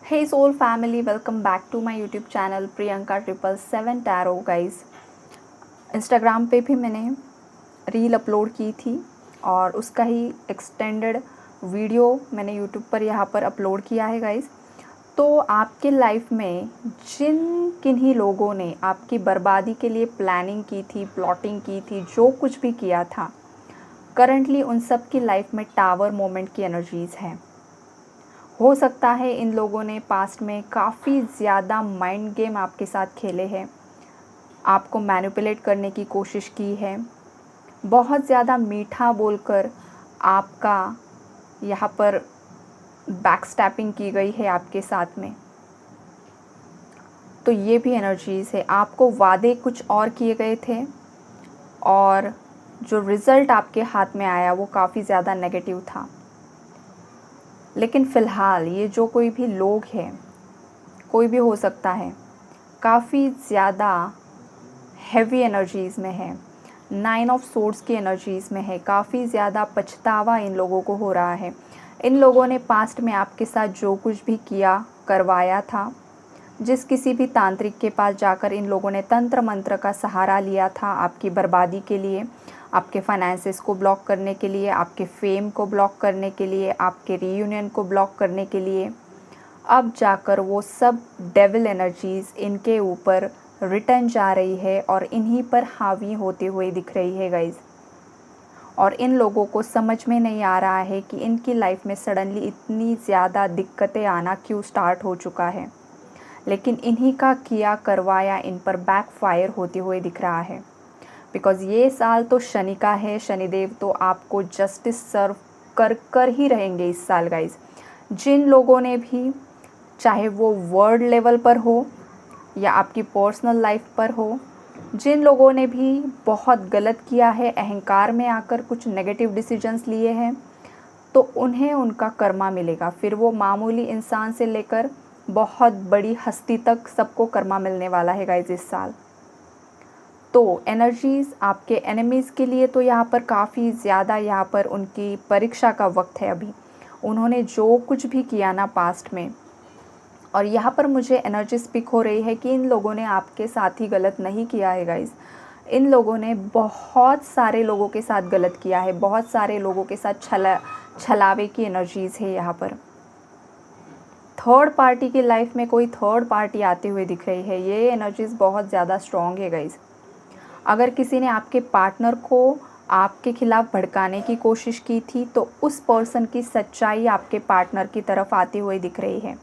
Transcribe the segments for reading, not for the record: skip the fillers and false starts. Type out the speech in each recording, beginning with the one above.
Hey soul family, welcome back to my YouTube channel Priyanka 777 Tarot guys। Instagram पे भी मैंने reel upload की थी और उसका ही एक्सटेंडेड वीडियो मैंने यूट्यूब पर यहाँ पर अपलोड किया है गाइस। तो आपके लाइफ में जिन किन्हीं लोगों ने आपकी बर्बादी के लिए प्लानिंग की थी, प्लॉटिंग की थी, जो कुछ भी किया था, करंटली उन सब की लाइफ में टावर मोमेंट की एनर्जीज़ हैं। हो सकता है इन लोगों ने पास्ट में काफ़ी ज़्यादा माइंड गेम आपके साथ खेले हैं, आपको मैनिपुलेट करने की कोशिश की है, बहुत ज़्यादा मीठा बोलकर आपका यहाँ पर बैकस्टैपिंग की गई है आपके साथ में। तो ये भी एनर्जीज़ है, आपको वादे कुछ और किए गए थे और जो रिज़ल्ट आपके हाथ में आया वो काफ़ी ज़्यादा नेगेटिव था। लेकिन फ़िलहाल ये जो कोई भी लोग हैं, कोई भी हो सकता है, काफ़ी ज़्यादा हैवी एनर्जीज़ में है, 9 ऑफ सोर्ड्स की एनर्जीज़ में है, काफ़ी ज़्यादा पछतावा इन लोगों को हो रहा है। इन लोगों ने पास्ट में आपके साथ जो कुछ भी किया, करवाया था, जिस किसी भी तांत्रिक के पास जाकर इन लोगों ने तंत्र मंत्र का सहारा लिया था आपकी बर्बादी के लिए, आपके फाइनेंसेस को ब्लॉक करने के लिए, आपके फेम को ब्लॉक करने के लिए, आपके रीयूनियन को ब्लॉक करने के लिए, अब जाकर वो सब डेविल एनर्जीज़ इनके ऊपर रिटर्न जा रही है और इन्हीं पर हावी होते हुए दिख रही है गाइज़। और इन लोगों को समझ में नहीं आ रहा है कि इनकी लाइफ में सडनली इतनी ज़्यादा दिक्कतें आना क्यों स्टार्ट हो चुका है, लेकिन इन्हीं का किया करवाया इन पर बैकफायर होते हुए दिख रहा है। बिकॉज़ ये साल तो शनि का है, शनिदेव तो आपको जस्टिस सर्व कर कर ही रहेंगे इस साल गाइज़। जिन लोगों ने भी, चाहे वो वर्ल्ड लेवल पर हो या आपकी पर्सनल लाइफ पर हो, जिन लोगों ने भी बहुत गलत किया है, अहंकार में आकर कुछ नेगेटिव डिसीजंस लिए हैं, तो उन्हें उनका कर्मा मिलेगा। फिर वो मामूली इंसान से लेकर बहुत बड़ी हस्ती तक सबको कर्मा मिलने वाला है गाइज इस साल। तो एनर्जीज़ आपके एनिमीज़ के लिए तो यहाँ पर काफ़ी ज़्यादा यहाँ पर उनकी परीक्षा का वक्त है अभी। उन्होंने जो कुछ भी किया ना पास्ट में, और यहाँ पर मुझे एनर्जी स्पीक हो रही है कि इन लोगों ने आपके साथ ही गलत नहीं किया है गाइज़। इन लोगों ने बहुत सारे लोगों के साथ गलत किया है, बहुत सारे लोगों के साथ छलावे की एनर्जीज़ है यहाँ पर। थर्ड पार्टी की लाइफ में कोई थर्ड पार्टी आते हुए दिख रही है, ये एनर्जीज़ बहुत ज़्यादा स्ट्रॉन्ग है गाइज़। अगर किसी ने आपके पार्टनर को आपके खिलाफ भड़काने की कोशिश की थी, तो उस पर्सन की सच्चाई आपके पार्टनर की तरफ आती हुई दिख रही है।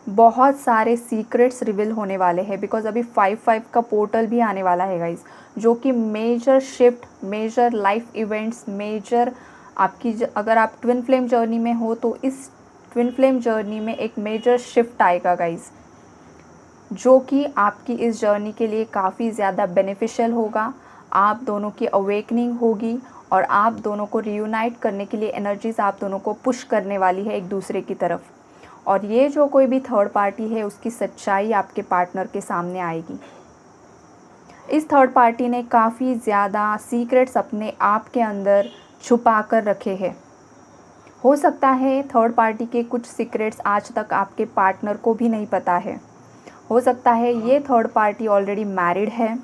बहुत सारे सीक्रेट्स रिवील होने वाले हैं, बिकॉज अभी 5-5 का पोर्टल भी आने वाला है गाइज, जो कि major shift, major life events, major आपकी अगर आप ट्विन फ्लेम जर्नी में हो तो इस ट्विन फ्लेम जर्नी में एक मेजर शिफ्ट आएगा गाइज, जो कि आपकी इस जर्नी के लिए काफ़ी ज़्यादा बेनिफिशियल होगा। आप दोनों की अवेकनिंग होगी और आप दोनों को रियूनाइट करने के लिए एनर्जीज़ आप दोनों को पुश करने वाली है एक दूसरे की तरफ। और ये जो कोई भी थर्ड पार्टी है उसकी सच्चाई आपके पार्टनर के सामने आएगी। इस थर्ड पार्टी ने काफ़ी ज़्यादा सीक्रेट्स अपने आप के अंदर छुपा कर रखे हैं। हो सकता है थर्ड पार्टी के कुछ सीक्रेट्स आज तक आपके पार्टनर को भी नहीं पता है। हो सकता है ये थर्ड पार्टी ऑलरेडी मैरिड है।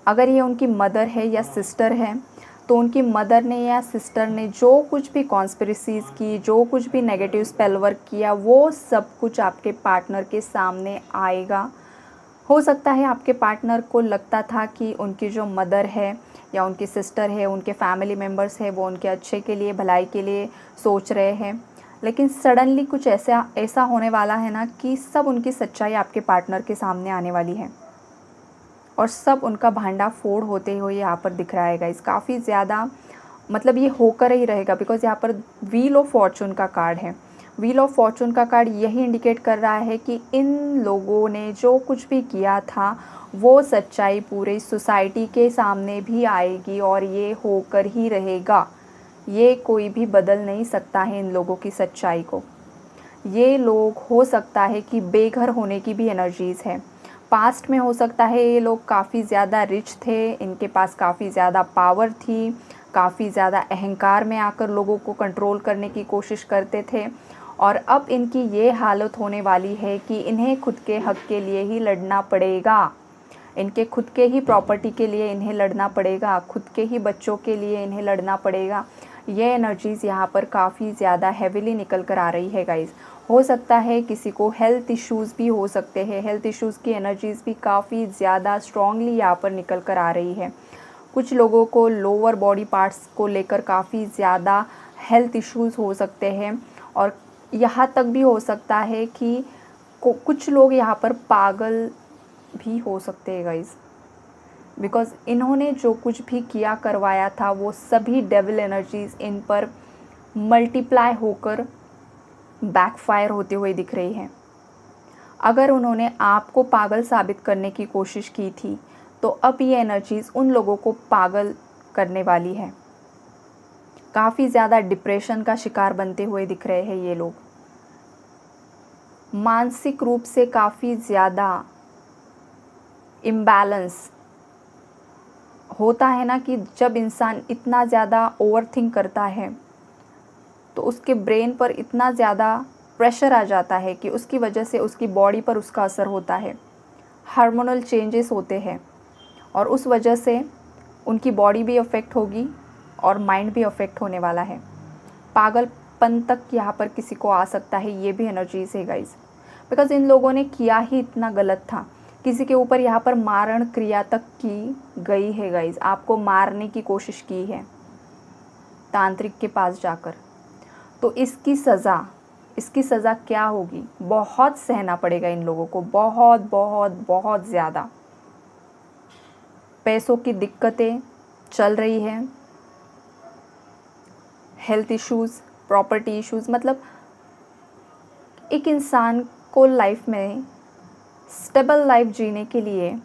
अगर ये उनकी मदर है या सिस्टर है, तो उनकी मदर ने या सिस्टर ने जो कुछ भी कॉन्स्पिरेसीज़ की, जो कुछ भी नेगेटिव स्पेल वर्क किया, वो सब कुछ आपके पार्टनर के सामने आएगा। हो सकता है आपके पार्टनर को लगता था कि उनकी जो मदर है या उनकी सिस्टर है, उनके फैमिली मेम्बर्स है, वो उनके अच्छे के लिए, भलाई के लिए सोच रहे हैं, लेकिन सडनली कुछ ऐसा होने वाला है ना कि सब उनकी सच्चाई आपके पार्टनर के सामने आने वाली है और सब उनका भांडा फोड़ होते हुए यहाँ पर दिख रहा है गाइस। काफ़ी ज़्यादा मतलब ये होकर ही रहेगा, बिकॉज़ यहाँ पर व्हील ऑफ फॉर्चून का कार्ड है। व्हील ऑफ फॉर्चून का कार्ड यही इंडिकेट कर रहा है कि इन लोगों ने जो कुछ भी किया था वो सच्चाई पूरी सोसाइटी के सामने भी आएगी और ये होकर ही रहेगा। ये कोई भी बदल नहीं सकता है इन लोगों की सच्चाई को। ये लोग हो सकता है कि बेघर होने की भी एनर्जीज़ है। पास्ट में हो सकता है ये लोग काफ़ी ज़्यादा रिच थे, इनके पास काफ़ी ज़्यादा पावर थी, काफ़ी ज़्यादा अहंकार में आकर लोगों को कंट्रोल करने की कोशिश करते थे और अब इनकी ये हालत होने वाली है कि इन्हें खुद के हक के लिए ही लड़ना पड़ेगा, इनके खुद के ही प्रॉपर्टी के लिए इन्हें लड़ना पड़ेगा, खुद के ही बच्चों के लिए इन्हें लड़ना पड़ेगा। ये एनर्जीज़ यहाँ पर काफ़ी ज़्यादा हैविली निकल कर आ रही है गाइज़। हो सकता है किसी को हेल्थ इश्यूज़ भी हो सकते हैं, हेल्थ इश्यूज़ की एनर्जीज़ भी काफ़ी ज़्यादा स्ट्रॉन्गली यहाँ पर निकल कर आ रही है। कुछ लोगों को लोअर बॉडी पार्ट्स को लेकर काफ़ी ज़्यादा हेल्थ इश्यूज़ हो सकते हैं, और यहाँ तक भी हो सकता है कि कुछ लोग यहाँ पर पागल भी हो सकते हैं गाइज़, बिकॉज़ इन्होंने जो कुछ भी किया करवाया था वो सभी डेविल एनर्जीज़ इन पर मल्टीप्लाई होकर बैकफायर होते हुए दिख रही हैं। अगर उन्होंने आपको पागल साबित करने की कोशिश की थी तो अब ये एनर्जीज़ उन लोगों को पागल करने वाली है। काफ़ी ज़्यादा डिप्रेशन का शिकार बनते हुए दिख रहे हैं ये लोग। मानसिक रूप से काफ़ी ज़्यादा इम्बैलेंस होता है ना, कि जब इंसान इतना ज़्यादा ओवरथिंक करता है तो उसके ब्रेन पर इतना ज़्यादा प्रेशर आ जाता है कि उसकी वजह से उसकी बॉडी पर उसका असर होता है, हार्मोनल चेंजेस होते हैं, और उस वजह से उनकी बॉडी भी अफेक्ट होगी और माइंड भी अफेक्ट होने वाला है। पागलपन तक यहाँ पर किसी को आ सकता है, ये भी एनर्जीज है गाइज, बिकॉज इन लोगों ने किया ही इतना गलत था। किसी के ऊपर यहाँ पर मारण क्रिया तक की गई है गाइज, आपको मारने की कोशिश की है तांत्रिक के पास जाकर। तो इसकी सज़ा क्या होगी? बहुत सहना पड़ेगा इन लोगों को, बहुत बहुत बहुत ज़्यादा। पैसों की दिक्कतें चल रही हैं, हेल्थ इश्यूज़, प्रॉपर्टी इश्यूज़, मतलब एक इंसान को लाइफ में स्टेबल लाइफ जीने के लिए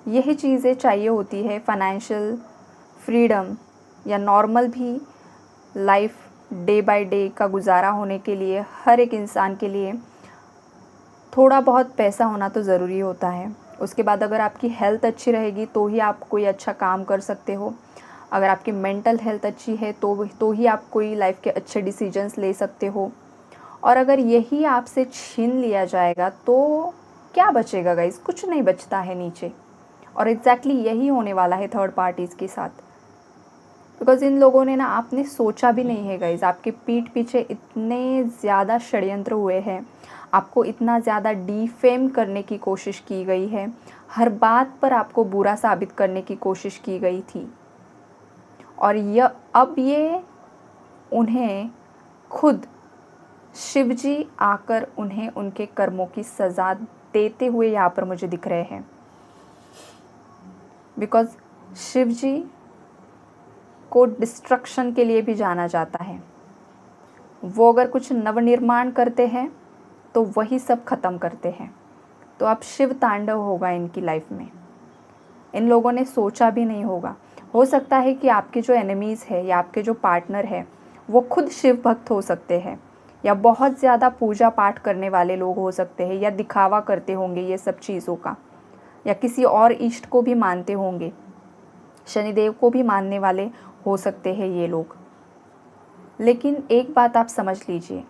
यही चीज़ें चाहिए होती है। फाइनेंशियल फ्रीडम या नॉर्मल भी लाइफ डे बाय डे का गुजारा होने के लिए हर एक इंसान के लिए थोड़ा बहुत पैसा होना तो ज़रूरी होता है। उसके बाद अगर आपकी हेल्थ अच्छी रहेगी तो ही आप कोई अच्छा काम कर सकते हो। अगर आपकी मेंटल हेल्थ अच्छी है तो ही आप कोई लाइफ के अच्छे डिसीजंस ले सकते हो। और अगर यही आपसे छीन लिया जाएगा तो क्या बचेगा गाइस? कुछ नहीं बचता है नीचे। और एग्जैक्टली यही होने वाला है थर्ड पार्टीज़ के साथ, बिकॉज़ इन लोगों ने ना, आपने सोचा भी नहीं है गाइस, आपके पीठ पीछे इतने ज़्यादा षड्यंत्र हुए हैं, आपको इतना ज़्यादा डिफेम करने की कोशिश की गई है, हर बात पर आपको बुरा साबित करने की कोशिश की गई थी। और अब ये उन्हें खुद शिवजी आकर उन्हें उनके कर्मों की सज़ा देते हुए यहाँ पर मुझे दिख रहे हैं। बिकॉज़ शिवजी को डिस्ट्रक्शन के लिए भी जाना जाता है। वो अगर कुछ नवनिर्माण करते हैं तो वही सब ख़त्म करते हैं। तो अब शिव तांडव होगा इनकी लाइफ में। इन लोगों ने सोचा भी नहीं होगा। हो सकता है कि आपके जो एनिमीज़ है या आपके जो पार्टनर है वो खुद शिव भक्त हो सकते हैं, या बहुत ज़्यादा पूजा पाठ करने वाले लोग हो सकते हैं, या दिखावा करते होंगे ये सब चीज़ों का, या किसी और इष्ट को भी मानते होंगे, शनिदेव को भी मानने वाले हो सकते हैं ये लोग। लेकिन एक बात आप समझ लीजिए,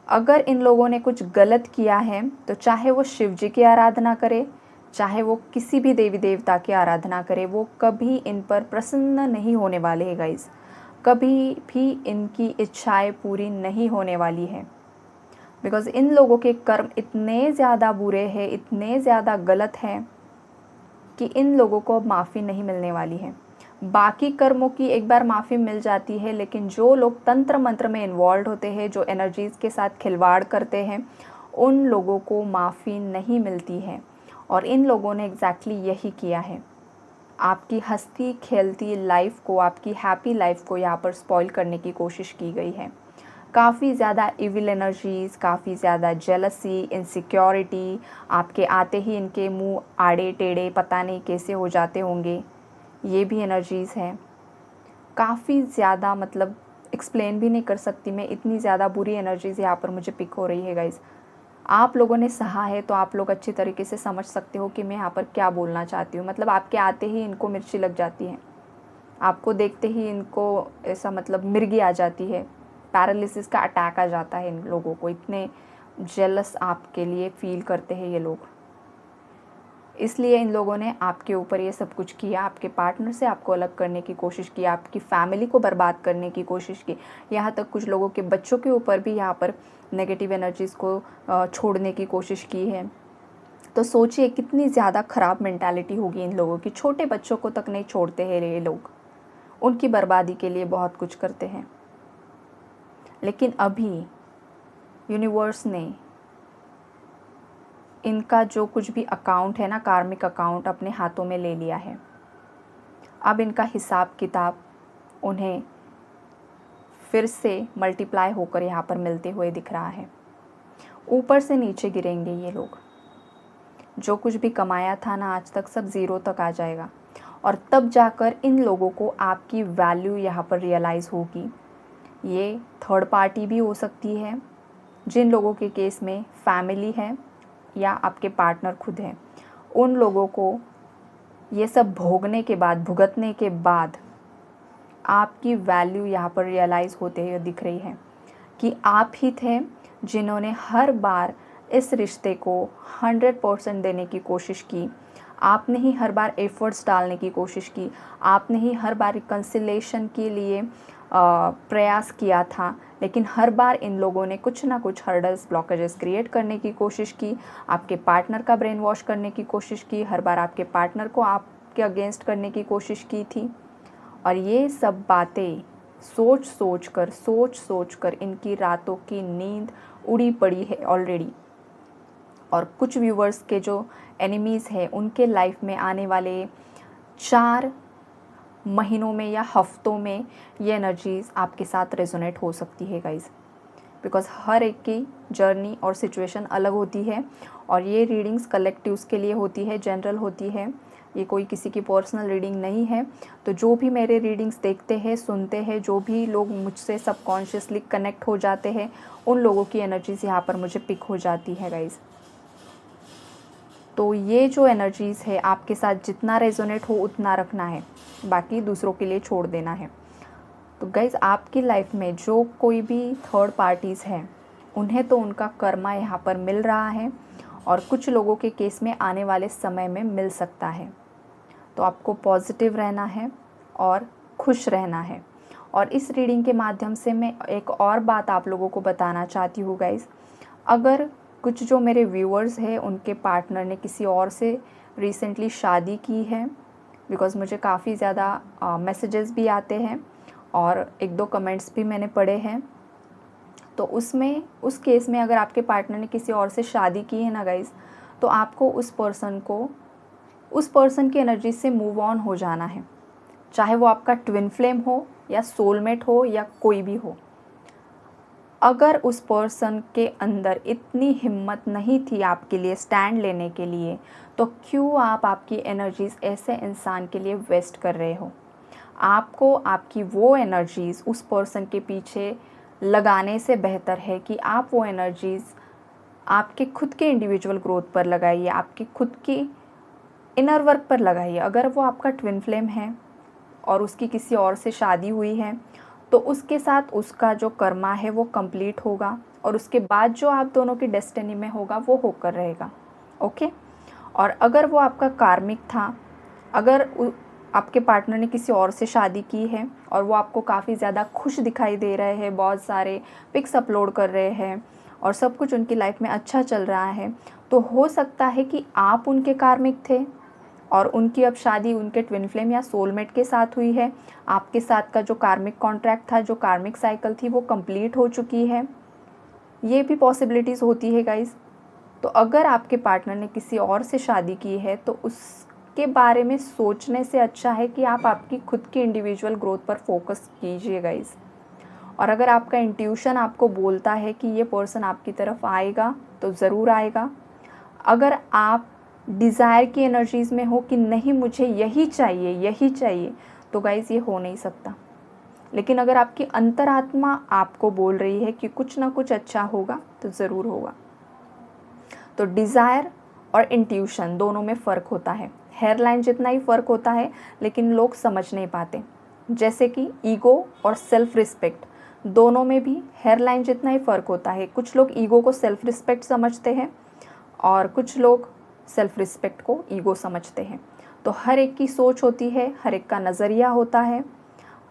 अगर इन लोगों ने कुछ गलत किया है तो चाहे वो शिव जी की आराधना करे, चाहे वो किसी भी देवी देवता की आराधना करे, वो कभी इन पर प्रसन्न नहीं होने वाले हैं गाइस। कभी भी इनकी इच्छाएं पूरी नहीं होने वाली है, बिकॉज़ इन लोगों के कर्म इतने ज़्यादा बुरे हैं, इतने ज़्यादा गलत हैं कि इन लोगों को अब माफ़ी नहीं मिलने वाली है। बाकी कर्मों की एक बार माफ़ी मिल जाती है, लेकिन जो लोग तंत्र मंत्र में इन्वॉल्व होते हैं, जो एनर्जीज़ के साथ खिलवाड़ करते हैं, उन लोगों को माफ़ी नहीं मिलती है। और इन लोगों ने एग्जैक्टली यही किया है। आपकी हंसती खेलती लाइफ को, आपकी हैप्पी लाइफ को यहाँ पर स्पॉइल करने की कोशिश की गई है। काफ़ी ज़्यादा इविल एनर्जीज़, काफ़ी ज़्यादा जेलसी, इनसिक्योरिटी, आपके आते ही इनके मुंह आड़े टेढ़े पता नहीं कैसे हो जाते होंगे, ये भी एनर्जीज़ हैं। काफ़ी ज़्यादा, मतलब एक्सप्लेन भी नहीं कर सकती मैं, इतनी ज़्यादा बुरी एनर्जीज़ यहाँ पर मुझे पिक हो रही है गाइज़। आप लोगों ने सहा है तो आप लोग अच्छी तरीके से समझ सकते हो कि मैं यहाँ पर क्या बोलना चाहती हूँ। मतलब आपके आते ही इनको मिर्ची लग जाती है, आपको देखते ही इनको ऐसा मतलब मिर्गी आ जाती है पैरालिसिस का अटैक आ जाता है इन लोगों को, इतने जेलस आपके लिए फील करते हैं ये लोग। इसलिए इन लोगों ने आपके ऊपर ये सब कुछ किया, आपके पार्टनर से आपको अलग करने की कोशिश की, आपकी फैमिली को बर्बाद करने की कोशिश की, यहाँ तक कुछ लोगों के बच्चों के ऊपर भी यहाँ पर नेगेटिव एनर्जीज़ को छोड़ने की कोशिश की है। तो सोचिए कितनी ज़्यादा ख़राब मेंटालिटी होगी इन लोगों की। छोटे बच्चों को तक नहीं छोड़ते हैं ये लोग, उनकी बर्बादी के लिए बहुत कुछ करते हैं। लेकिन अभी यूनिवर्स ने इनका जो कुछ भी अकाउंट है ना, कार्मिक अकाउंट, अपने हाथों में ले लिया है। अब इनका हिसाब किताब उन्हें फिर से मल्टीप्लाई होकर यहाँ पर मिलते हुए दिख रहा है। ऊपर से नीचे गिरेंगे ये लोग। जो कुछ भी कमाया था ना आज तक, सब ज़ीरो तक आ जाएगा। और तब जाकर इन लोगों को आपकी वैल्यू यहाँ पर रियलाइज़ होगी। ये थर्ड पार्टी भी हो सकती है, जिन लोगों के केस में फैमिली है या आपके पार्टनर खुद हैं। उन लोगों को ये सब भोगने के बाद, भुगतने के बाद आपकी वैल्यू यहाँ पर रियलाइज़ होते हुए दिख रही है कि आप ही थे जिन्होंने हर बार इस रिश्ते को 100% देने की कोशिश की। आपने ही हर बार एफर्ट्स डालने की कोशिश की। आपने ही हर बार रिकन्सिलेशन के लिए प्रयास किया था। लेकिन हर बार इन लोगों ने कुछ ना कुछ हर्डल्स, ब्लॉकेजेस क्रिएट करने की कोशिश की। आपके पार्टनर का ब्रेन वॉश करने की कोशिश की। हर बार आपके पार्टनर को आपके अगेंस्ट करने की कोशिश की थी। और ये सब बातें सोच सोच कर इनकी रातों की नींद उड़ी पड़ी है ऑलरेडी। और कुछ व्यूवर्स के जो एनिमीज़ हैं, उनके लाइफ में आने वाले 4 महीनों में या हफ्तों में ये एनर्जीज़ आपके साथ रेजोनेट हो सकती है गाइज़। बिकॉज़ हर एक की जर्नी और सिचुएशन अलग होती है। और ये रीडिंग्स कलेक्टिव्स के लिए होती है, जनरल होती है। ये कोई किसी की पर्सनल रीडिंग नहीं है। तो जो भी मेरे रीडिंग्स देखते हैं, सुनते हैं, जो भी लोग मुझसे सबकॉन्शियसली कनेक्ट हो जाते हैं, उन लोगों की एनर्जीज़ यहाँ पर मुझे पिक हो जाती है गाइज़। तो ये जो एनर्जीज़ है आपके साथ जितना रेजोनेट हो उतना रखना है, बाकी दूसरों के लिए छोड़ देना है। तो गाइज़, आपकी लाइफ में जो कोई भी थर्ड पार्टीज़ हैं, उन्हें तो उनका कर्मा यहाँ पर मिल रहा है और कुछ लोगों के केस में आने वाले समय में मिल सकता है। तो आपको पॉजिटिव रहना है और खुश रहना है। और इस रीडिंग के माध्यम से मैं एक और बात आप लोगों को बताना चाहती हूँ गाइज़। अगर कुछ जो मेरे व्यूअर्स हैं उनके पार्टनर ने किसी और से रिसेंटली शादी की है, बिकॉज़ मुझे काफ़ी ज़्यादा मैसेजेस भी आते हैं और 1-2 कमेंट्स भी मैंने पढ़े हैं। तो उसमें, उस केस में अगर आपके पार्टनर ने किसी और से शादी की है ना गाइज़, तो आपको उस पर्सन की एनर्जी से मूव ऑन हो जाना है। चाहे वो आपका ट्विन फ्लेम हो या सोलमेट हो या कोई भी हो। अगर उस पर्सन के अंदर इतनी हिम्मत नहीं थी आपके लिए स्टैंड लेने के लिए, तो क्यों आप आपकी एनर्जीज़ ऐसे इंसान के लिए वेस्ट कर रहे हो? आपको आपकी वो एनर्जीज़ उस पर्सन के पीछे लगाने से बेहतर है कि आप वो एनर्जीज़ आपके खुद के इंडिविजुअल ग्रोथ पर लगाइए, आपकी खुद की इनर वर्क पर लगाइए। अगर वो आपका ट्विन फ्लेम है और उसकी किसी और से शादी हुई है, तो उसके साथ उसका जो कर्मा है वो कंप्लीट होगा और उसके बाद जो आप दोनों की डेस्टिनी में होगा वो होकर रहेगा। ओके। और अगर वो आपका कार्मिक था, अगर आपके पार्टनर ने किसी और से शादी की है और वो आपको काफ़ी ज़्यादा खुश दिखाई दे रहे हैं, बहुत सारे पिक्स अपलोड कर रहे हैं और सब कुछ उनकी लाइफ में अच्छा चल रहा है, तो हो सकता है कि आप उनके कार्मिक थे और उनकी अब शादी उनके ट्विन फ्लेम या सोलमेट के साथ हुई है। आपके साथ का जो कार्मिक कॉन्ट्रैक्ट था, जो कार्मिक साइकिल थी, वो कंप्लीट हो चुकी है। ये भी पॉसिबिलिटीज़ होती है गाइज़। तो अगर आपके पार्टनर ने किसी और से शादी की है, तो उसके बारे में सोचने से अच्छा है कि आप आपकी खुद की इंडिविजुअल ग्रोथ पर फोकस कीजिए गाइज़। और अगर आपका इंट्यूशन आपको बोलता है कि ये पर्सन आपकी तरफ आएगा, तो ज़रूर आएगा। अगर आप डिज़ायर की एनर्जीज़ में हो कि नहीं मुझे यही चाहिए, तो गाइज़ ये हो नहीं सकता। लेकिन अगर आपकी अंतरात्मा आपको बोल रही है कि कुछ ना कुछ अच्छा होगा, तो ज़रूर होगा। तो डिज़ायर और इंट्यूशन दोनों में फ़र्क होता है। हेयरलाइन जितना ही फ़र्क होता है, लेकिन लोग समझ नहीं पाते। जैसे कि ईगो और सेल्फ़ रिस्पेक्ट दोनों में भी हेयर लाइन जितना ही फ़र्क होता है। कुछ लोग ईगो को सेल्फ़ रिस्पेक्ट समझते हैं और कुछ लोग सेल्फ़ रिस्पेक्ट को ईगो समझते हैं। तो हर एक की सोच होती है, हर एक का नज़रिया होता है।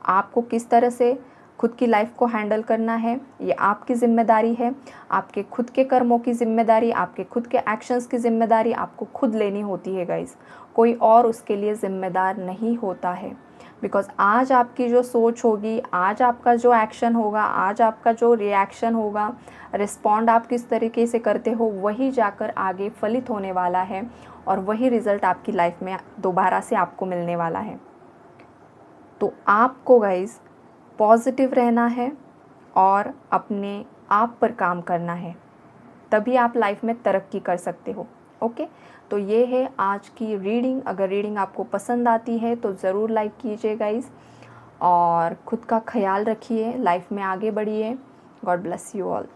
आपको किस तरह से खुद की लाइफ को हैंडल करना है ये आपकी ज़िम्मेदारी है। आपके खुद के कर्मों की ज़िम्मेदारी, आपके खुद के एक्शंस की ज़िम्मेदारी आपको खुद लेनी होती है गाइस। कोई और उसके लिए ज़िम्मेदार नहीं होता है। बिकॉज़ आज आपकी जो सोच होगी, आज आपका जो एक्शन होगा, आज आपका जो रिएक्शन होगा, रिस्पॉन्ड आप किस तरीके से करते हो, वही जाकर आगे फलित होने वाला है और वही रिज़ल्ट आपकी लाइफ में दोबारा से आपको मिलने वाला है। तो आपको गाइस पॉजिटिव रहना है और अपने आप पर काम करना है, तभी आप लाइफ में तरक्की कर सकते हो। ओके, तो ये है आज की रीडिंग। अगर रीडिंग आपको पसंद आती है तो ज़रूर लाइक कीजिए गाइस, और खुद का ख्याल रखिए, लाइफ में आगे बढ़िए। God bless you all.